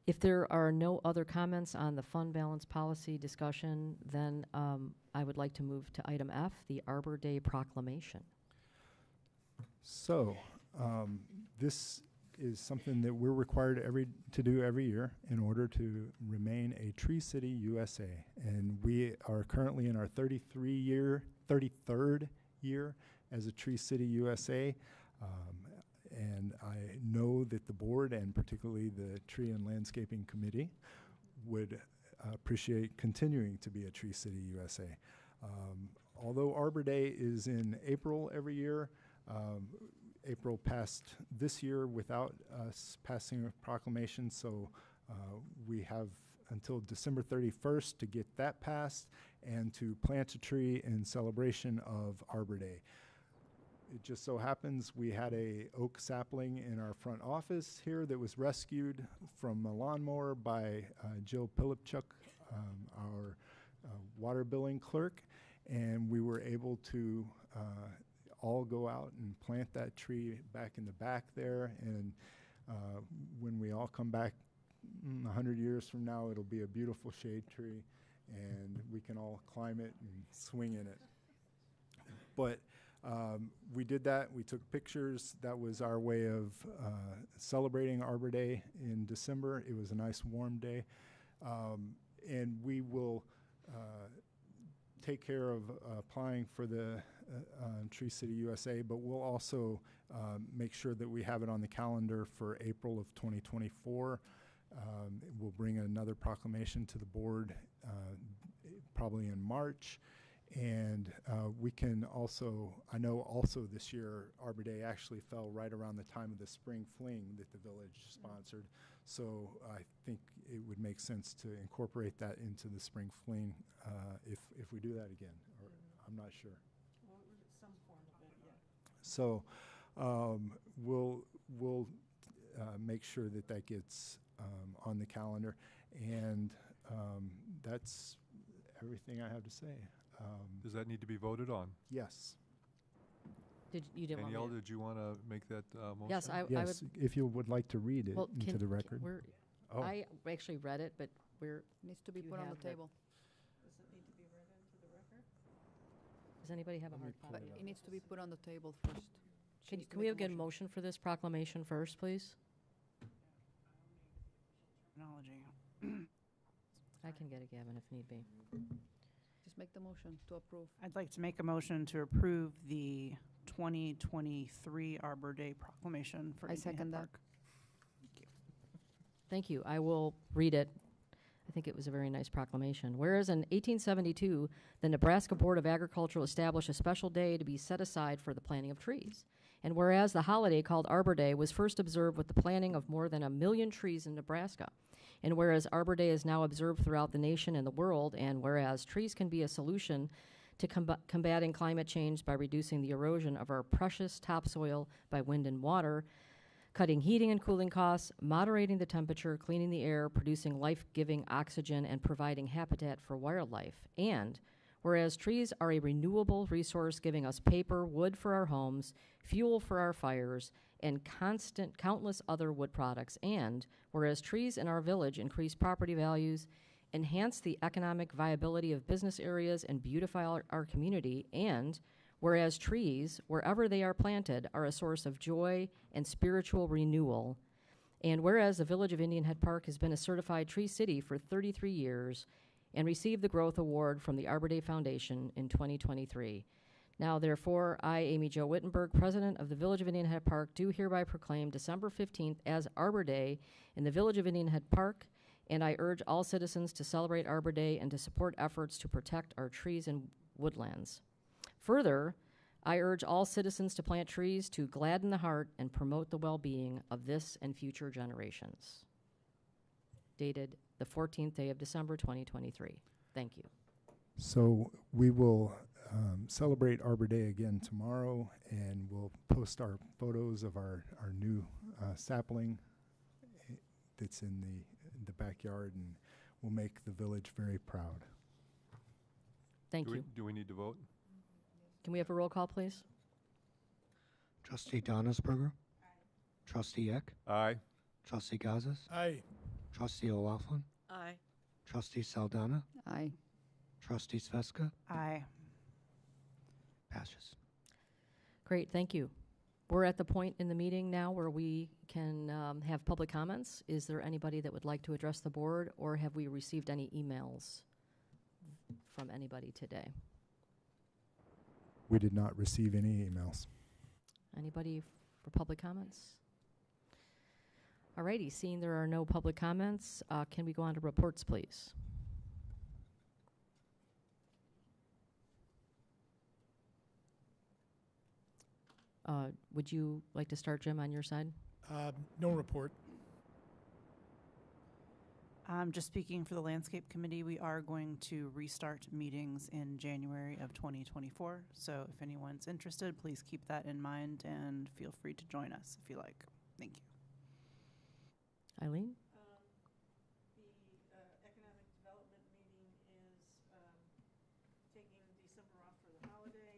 S1: If there are no other comments on the fund balance policy discussion, then I would like to move to item F, the Arbor Day proclamation.
S6: So, this is something that we're required to do every year in order to remain a Tree City, USA. And we are currently in our 33rd year as a Tree City, USA. And I know that the board and particularly the Tree and Landscaping Committee would appreciate continuing to be a Tree City, USA. Although Arbor Day is in April every year, April passed this year without us passing a proclamation, so we have until December 31st to get that passed and to plant a tree in celebration of Arbor Day. It just so happens we had a oak sapling in our front office here that was rescued from a lawnmower by Jill Pilipchuk, our water billing clerk, and we were able to all go out and plant that tree back in the back there. And when we all come back 100 years from now, it'll be a beautiful shade tree, and we can all climb it and swing in it. But we did that. We took pictures. That was our way of celebrating Arbor Day in December. It was a nice warm day. And we will take care of applying for the Tree City, USA, but we'll also make sure that we have it on the calendar for April of 2024. We'll bring another proclamation to the board probably in March. And we can also, I know also this year, Arbor Day actually fell right around the time of the spring fling that the village sponsored. So I think it would make sense to incorporate that into the spring fling if we do that again. Or I'm not sure.
S4: Well, some form of it, yeah.
S6: So we'll make sure that that gets on the calendar. And that's everything I have to say.
S5: Does that need to be voted on?
S6: Yes.
S1: You didn't want
S5: Danielle,
S1: me to?
S5: did you want to make that motion?
S1: Yes, I would.
S6: Yes, if you would like to read it
S1: Well,
S6: into the record. Oh.
S1: I actually read it, but
S7: Needs to be
S1: You
S7: put on
S1: have
S7: the
S1: the-
S7: table.
S4: Does it need to be read into the record?
S1: does anybody have a
S6: Let me
S1: hard
S6: pull
S1: copy?
S7: But it needs to be put on the table first. She needs to
S1: Can we
S7: make
S1: get a motion for this proclamation first, please?
S9: Technology.
S1: I can get it, Gavin, if need be.
S7: Just make the motion to approve.
S9: I'd like to make a motion to approve the 2023 Arbor Day proclamation for
S7: I
S9: Indian Head
S7: second that.
S9: Park.
S1: Thank you. I will read it. I think it was a very nice proclamation. Whereas in 1872, the Nebraska Board of Agriculture established a special day to be set aside for the planting of trees. And whereas the holiday called Arbor Day was first observed with the planting of more than 1 million trees in Nebraska. And whereas Arbor Day is now observed throughout the nation and the world, and whereas trees can be a solution to combating climate change by reducing the erosion of our precious topsoil by wind and water, cutting heating and cooling costs, moderating the temperature, cleaning the air, producing life-giving oxygen, and providing habitat for wildlife. And whereas trees are a renewable resource giving us paper, wood for our homes, fuel for our fires, and countless other wood products. And whereas trees in our village increase property values, enhance the economic viability of business areas, and beautify our community. And whereas trees, wherever they are planted, are a source of joy and spiritual renewal. And whereas the Village of Indian Head Park has been a certified tree city for 33 years and received the Growth Award from the Arbor Day Foundation in 2023. Now, therefore, I, Amy Jo Wittenberg, President of the Village of Indian Head Park, do hereby proclaim December 15th as Arbor Day in the Village of Indian Head Park, and I urge all citizens to celebrate Arbor Day and to support efforts to protect our trees and woodlands. Further, I urge all citizens to plant trees to gladden the heart and promote the well-being of this and future generations. Dated the 14th day of December, 2023. Thank you.
S6: So we will celebrate Arbor Day again tomorrow, and we'll post our photos of our new sapling that's in the backyard, and we'll make the village very proud.
S1: Thank you.
S5: Do we need to vote?
S1: Can we have a roll call, please?
S2: Trustee Donnesberger. Trustee Eck.
S5: Aye.
S2: Trustee Gazis.
S11: Aye.
S2: Trustee O'Laughlin.
S3: Aye.
S2: Trustee Saldana.
S7: Aye.
S2: Trustee Sveska.
S9: Aye.
S2: Passes.
S1: Great, thank you. We're at the point in the meeting now where we can have public comments. Is there anybody that would like to address the board, or have we received any emails from anybody today?
S6: We did not receive any emails.
S1: Anybody for public comments? All righty, seeing there are no public comments, can we go on to reports, please? Would you like to start, Jim, on your side?
S11: No report.
S9: Just speaking for the Landscape Committee, we are going to restart meetings in January of 2024. So if anyone's interested, please keep that in mind and feel free to join us if you like. Thank you.
S1: Eileen?
S4: The economic development meeting is taking December off for the holiday.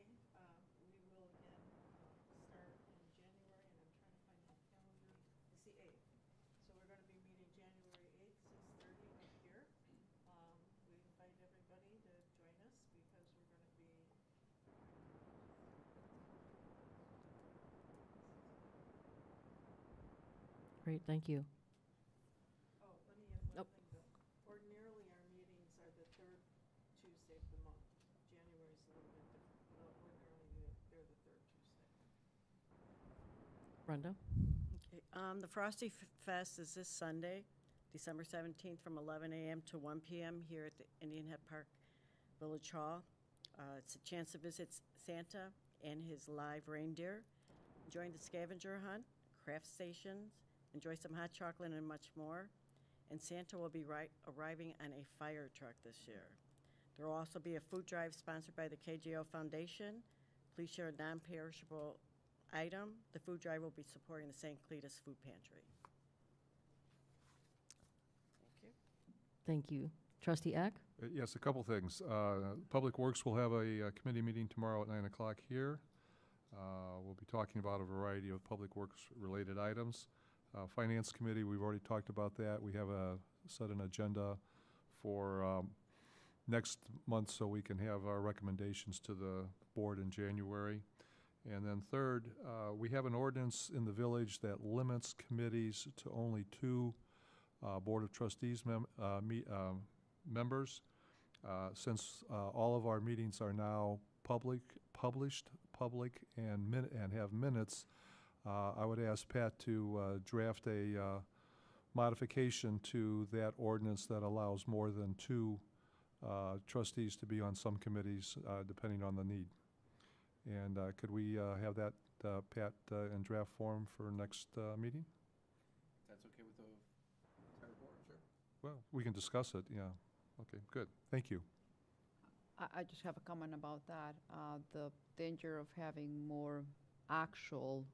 S4: We will again start in January, and I'm trying to find my calendar. It's the 8th. So we're going to be meeting January 8th, 6:30 up here. We invite everybody to join us because we're going to be
S1: Great, thank you.
S4: Oh, let me add one
S1: Nope.
S4: thing, Bill. Ordinarily, our meetings are the third Tuesday of the month. January's a little bit different, but ordinarily they're the third Tuesday.
S1: Brenda?
S3: Okay, the Frosty Fest is this Sunday, December 17th, from 11 a.m. to 1 p.m. here at the Indian Head Park Village Hall. It's a chance to visit Santa and his live reindeer, join the scavenger hunt, craft stations, enjoy some hot chocolate and much more. And Santa will be arriving on a fire truck this year. There will also be a food drive sponsored by the KGO Foundation. Please share a non-perishable item. The food drive will be supporting the St. Cletus Food Pantry. Thank you.
S1: Thank you. Trustee Eck?
S5: Yes, a couple things. Public Works will have a committee meeting tomorrow at 9 o'clock here. We'll be talking about a variety of Public Works-related items. Finance Committee, we've already talked about that. We have set an agenda for next month so we can have our recommendations to the board in January. And then third, we have an ordinance in the village that limits committees to only 2 Board of Trustees members. Since all of our meetings are now published, and have minutes, I would ask Pat to draft a modification to that ordinance that allows more than two trustees to be on some committees, depending on the need. And could we have that, Pat, in draft form for next meeting?
S10: That's okay with the entire board, sure.
S5: Well, we can discuss it, yeah. Okay, good. Thank you.
S7: I just have a comment about that. The danger of having more actual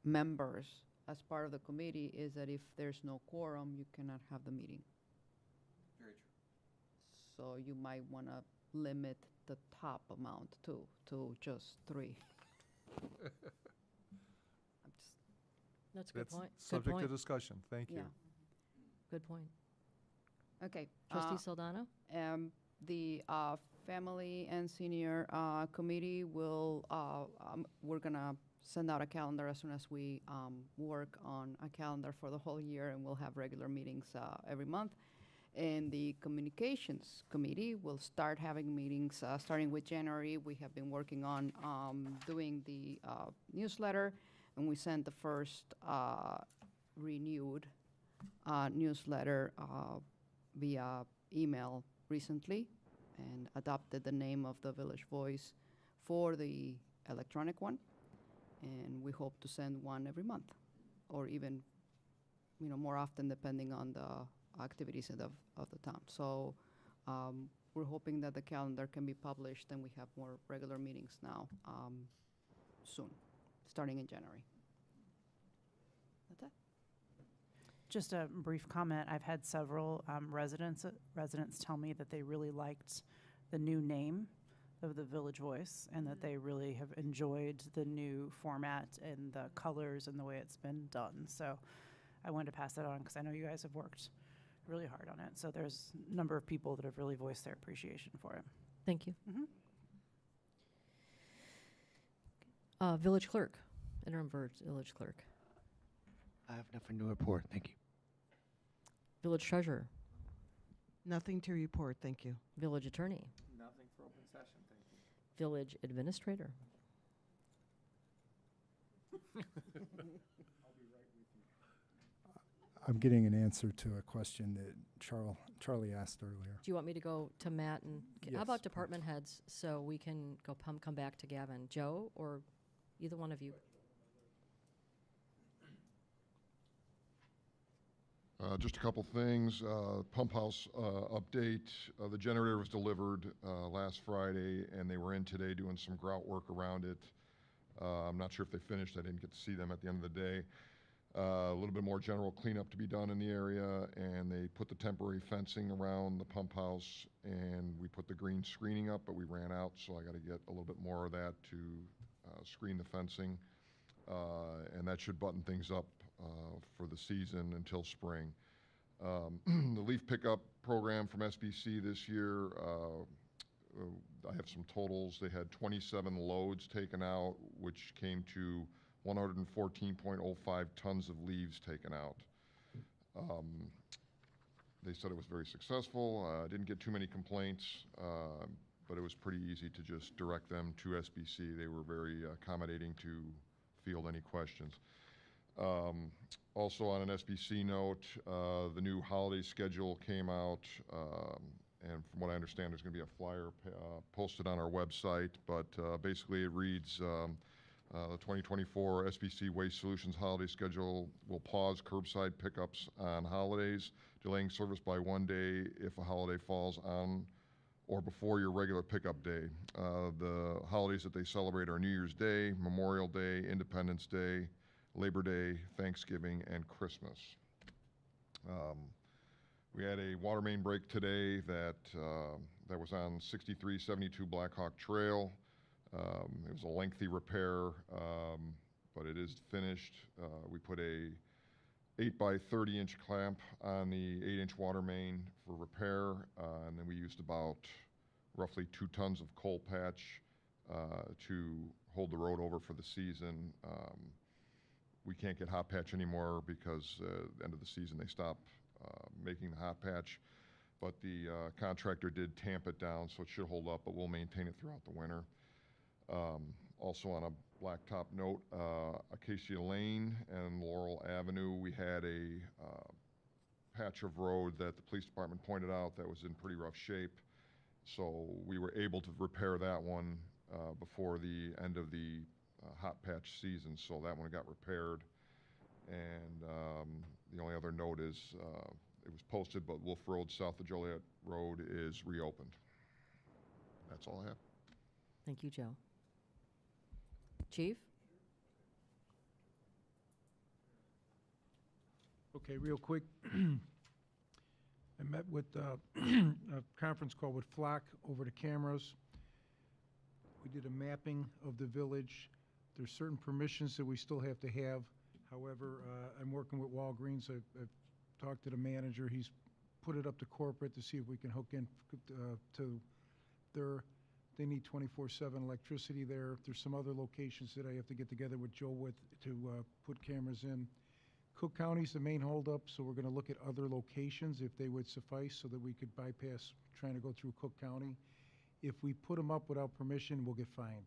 S7: members as part of the committee is that if there's no quorum, you cannot have the meeting.
S10: Very true.
S7: So you might want to limit the top amount too, to just 3. I'm just,
S1: That's a good point. Good
S5: Subject to
S1: point.
S5: discussion. Thank you.
S7: yeah,
S1: Good point.
S7: okay.
S1: Trustee Saldana?
S7: The Family and Senior Committee will, we're gonna send out a calendar as soon as we work on a calendar for the whole year, and we'll have regular meetings every month. And the Communications Committee will start having meetings starting with January. We have been working on doing the newsletter, and we sent the first renewed newsletter via email recently, and adopted the name of the Village Voice for the electronic one. And we hope to send one every month, or even, more often, depending on the activities of the town. So we're hoping that the calendar can be published, and we have more regular meetings now soon, starting in January. That's it.
S9: Just a brief comment. I've had several residents tell me that they really liked the new name of the Village Voice, and that they really have enjoyed the new format and the colors and the way it's been done. So I wanted to pass that on because I know you guys have worked really hard on it. So there's a number of people that have really voiced their appreciation for it.
S1: Thank you.
S9: Mhm.
S1: Village Clerk, Interim Village Clerk.
S2: I have nothing to report. Thank you.
S1: Village Treasurer,
S8: Nothing to report, thank you.
S1: Village Attorney,
S10: Nothing for open session, thank you.
S1: Village Administrator.
S6: I'm getting an answer to a question that Charlie asked earlier.
S1: Do you want me to go to Matt and,
S6: Yes,
S1: how about
S6: please.
S1: department heads, so we can go come back to Gavin? Joe, or either one of you?
S12: Just a couple things. Pump house update. The generator was delivered last Friday, and they were in today doing some grout work around it. I'm not sure if they finished. I didn't get to see them at the end of the day. A little bit more general cleanup to be done in the area, and they put the temporary fencing around the pump house, and we put the green screening up, but we ran out, so I got to get a little bit more of that to screen the fencing, and that should button things up for the season until spring. The leaf pickup program from SBC this year, I have some totals. They had 27 loads taken out, which came to 114.05 tons of leaves taken out. They said it was very successful. Didn't get too many complaints, but it was pretty easy to just direct them to SBC. They were very accommodating to field any questions. Also on an SBC note, the new holiday schedule came out, and from what I understand, there's going to be a flyer posted on our website, but basically it reads, the 2024 SBC Waste Solutions holiday schedule will pause curbside pickups on holidays, delaying service by 1 day if a holiday falls on or before your regular pickup day. The holidays that they celebrate are New Year's Day, Memorial Day, Independence Day, Labor Day, Thanksgiving, and Christmas. We had a water main break today that was on 6372 Blackhawk Trail. It was a lengthy repair, but it is finished. We put a 8 by 30 inch clamp on the 8-inch water main for repair, and then we used about roughly 2 tons of coal patch to hold the road over for the season. We can't get hot patch anymore because at the end of the season they stop making the hot patch, but the contractor did tamp it down, so it should hold up, but we'll maintain it throughout the winter. Also on a blacktop note, Acacia Lane and Laurel Avenue, we had a patch of road that the police department pointed out that was in pretty rough shape. So we were able to repair that one before the end of the hot patch season, so that one got repaired. And the only other note is it was posted, but Wolf Road south of Joliet Road is reopened. That's all I have.
S1: Thank you, Joe. Chief?
S13: Okay, real quick. I met with a conference call with Flock over the cameras. We did a mapping of the village. There's certain permissions that we still have to have. However, I'm working with Walgreens. I've talked to the manager. He's put it up to corporate to see if we can hook in to they need 24/7 electricity there. There's some other locations that I have to get together with Joe with to put cameras in. Cook County's the main holdup, so we're going to look at other locations if they would suffice so that we could bypass trying to go through Cook County. If we put them up without permission, we'll get fined.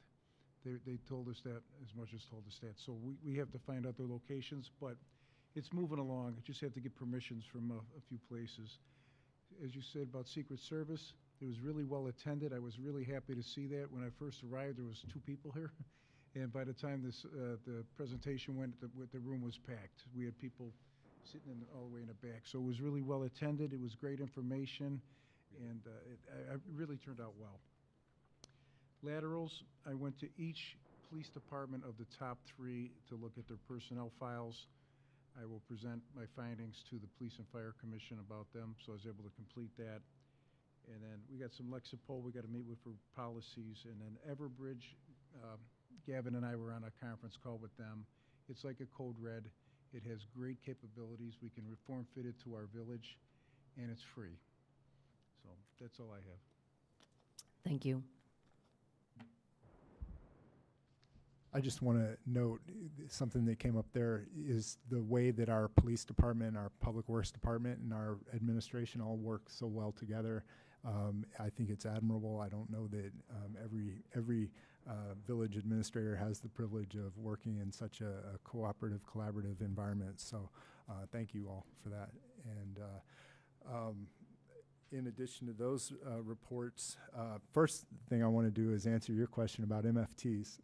S13: They told us that as much as told us that. So we have to find other locations, but it's moving along. I just have to get permissions from a few places. As you said about Secret Service, it was really well attended. I was really happy to see that. When I first arrived, there was 2 people here. And by the time the presentation went, the room was packed. We had people sitting all the way in the back. So it was really well attended. It was great information, and it really turned out well. Laterals, I went to each police department of the top 3 to look at their personnel files. I will present my findings to the Police and Fire Commission about them, so I was able to complete that. And then we got some Lexipol we got to meet with for policies. And then Everbridge, Gavin and I were on a conference call with them. It's like a code red. It has great capabilities. We can reform fit it to our village, and it's free. So that's all I have.
S1: Thank you.
S6: I just want to note something that came up there is the way that our police department, our public works department, and our administration all work so well together. I think it's admirable. I don't know that every village administrator has the privilege of working in such a cooperative, collaborative environment. So thank you all for that. And in addition to those reports, first thing I want to do is answer your question about MFTs,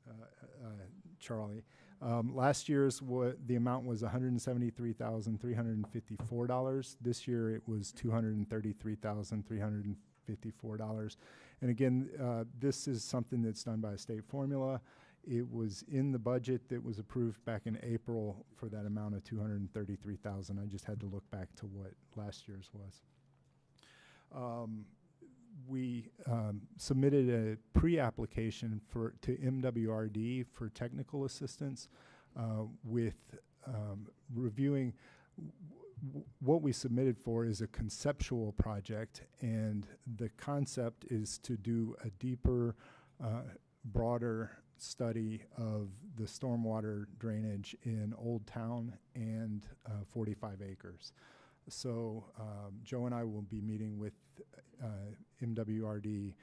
S6: Charlie. Last year's the amount was $173,354. This year it was $233,354. And again, this is something that's done by a state formula. It was in the budget that was approved back in April for that amount of $233,000. I just had to look back to what last year's was. We submitted a pre-application to MWRD for technical assistance with reviewing. What we submitted for is a conceptual project, and the concept is to do a deeper, broader study of the stormwater drainage in Old Town and 45 acres. So Joe and I will be meeting with MWRD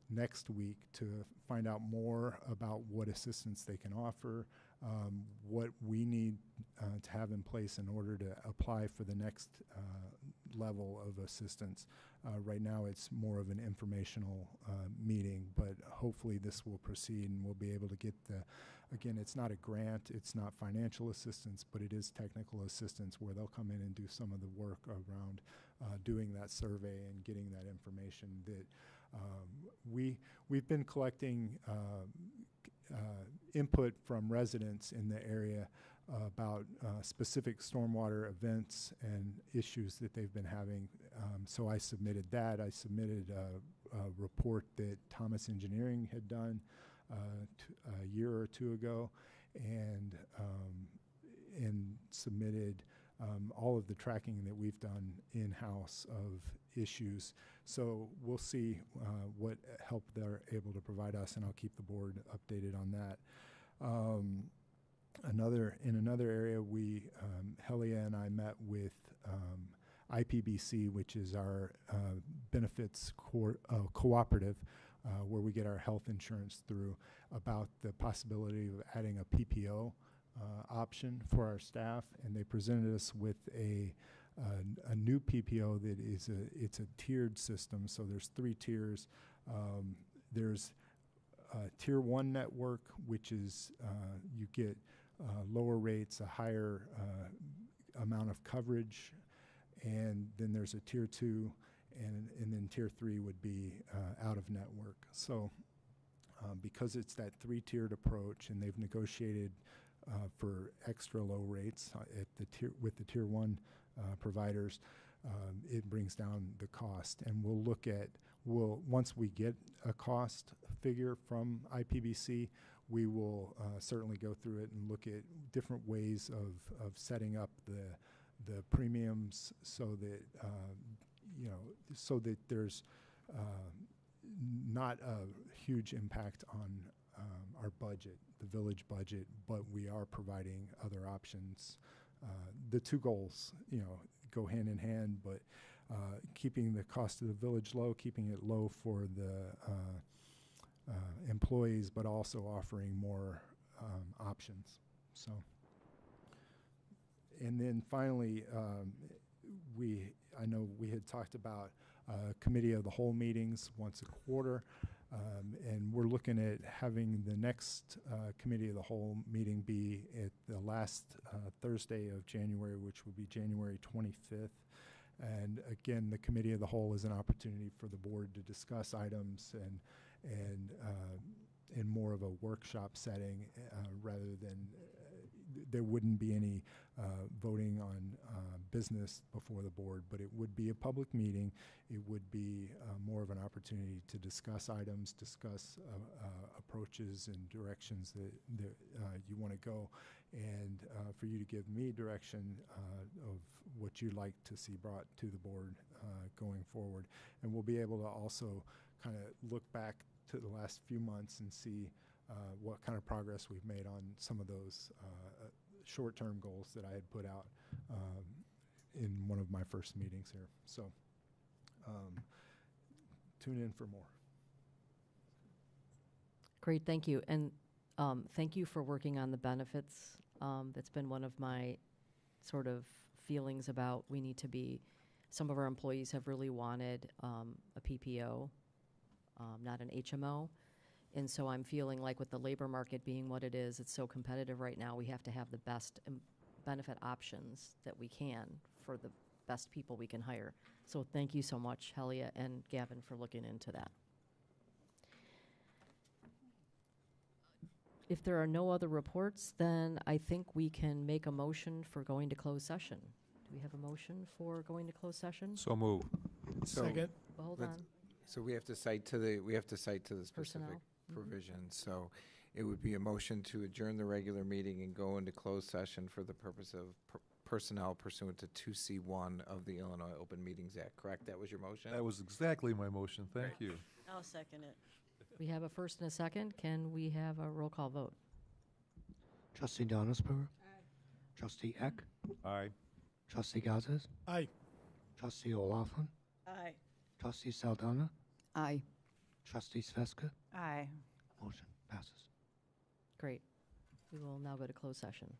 S6: next week to find out more about what assistance they can offer, what we need to have in place in order to apply for the next level of assistance. Right now it's more of an informational meeting, but hopefully this will proceed and we'll be able to get again, it's not a grant, it's not financial assistance, but it is technical assistance where they'll come in and do some of the work around doing that survey and getting that information that we've been collecting input from residents in the area about specific stormwater events and issues that they've been having. So I submitted that. I submitted a report that Thomas Engineering had done a year or 2 ago, and submitted all of the tracking that we've done in-house of issues. So we'll see what help they're able to provide us, and I'll keep the board updated on that. In another area, Helia and I met with IPBC, which is our benefits cooperative, where we get our health insurance through, about the possibility of adding a PPO option for our staff, and they presented us with a new PPO that it's a tiered system. So there's 3 tiers. There's Tier 1 network, which is you get lower rates, a higher amount of coverage, and then there's a Tier 2, and then Tier 3 would be out of network. So because it's that 3-tiered approach, and they've negotiated for extra low rates at with the Tier 1 providers, it brings down the cost. And we'll look at, once we get a cost figure from IPBC, we will certainly go through it and look at different ways of setting up the premiums so that so that there's not a huge impact on our budget, the village budget, but we are providing other options. The 2 goals, go hand in hand, but keeping the cost of the village low, keeping it low for the employees, but also offering more options. So, and then finally, I know we had talked about committee of the whole meetings once a quarter, and we're looking at having the next committee of the whole meeting be at the last Thursday of January, which will be January 25th. And again, the committee of the whole is an opportunity for the board to discuss items and in more of a workshop setting, rather than there wouldn't be any voting on business before the board, but it would be a public meeting. It would be more of an opportunity to discuss items, discuss approaches and directions that you want to go, and for you to give me direction of what you'd like to see brought to the board going forward. And we'll be able to also kind of look back to the last few months and see what kind of progress we've made on some of those short-term goals that I had put out in one of my first meetings here. So tune in for more.
S1: Great, thank you. And thank you for working on the benefits. That's been one of my sort of feelings about we need to be, some of our employees have really wanted a PPO, not an HMO. And so I'm feeling like with the labor market being what it is, it's so competitive right now, we have to have the best benefit options that we can for the best people we can hire. So thank you so much, Helia and Gavin, for looking into that. If there are no other reports, then I think we can make a motion for going to closed session. Do we have a motion for going to closed session?
S5: So move.
S11: Second.
S1: Well, hold
S10: let's-
S1: on.
S10: So we have to cite to the specific
S1: Personnel.
S10: provisions. So it would be a motion to adjourn the regular meeting and go into closed session for the purpose of personnel pursuant to 2C1 of the Illinois Open Meetings Act. Correct? That was your motion?
S5: That was exactly my motion. Thank you.
S3: I'll second it.
S1: We have a first and a second. Can we have a roll call vote?
S2: Trustee Donasper? Trustee Eck?
S5: Aye.
S2: Trustee Gazes?
S11: Aye.
S2: Trustee Olafan?
S3: Aye.
S2: Trustee Saldana?
S7: Aye.
S2: Trustee Sveska?
S9: Aye.
S2: Motion passes.
S1: Great. We will now go to closed session.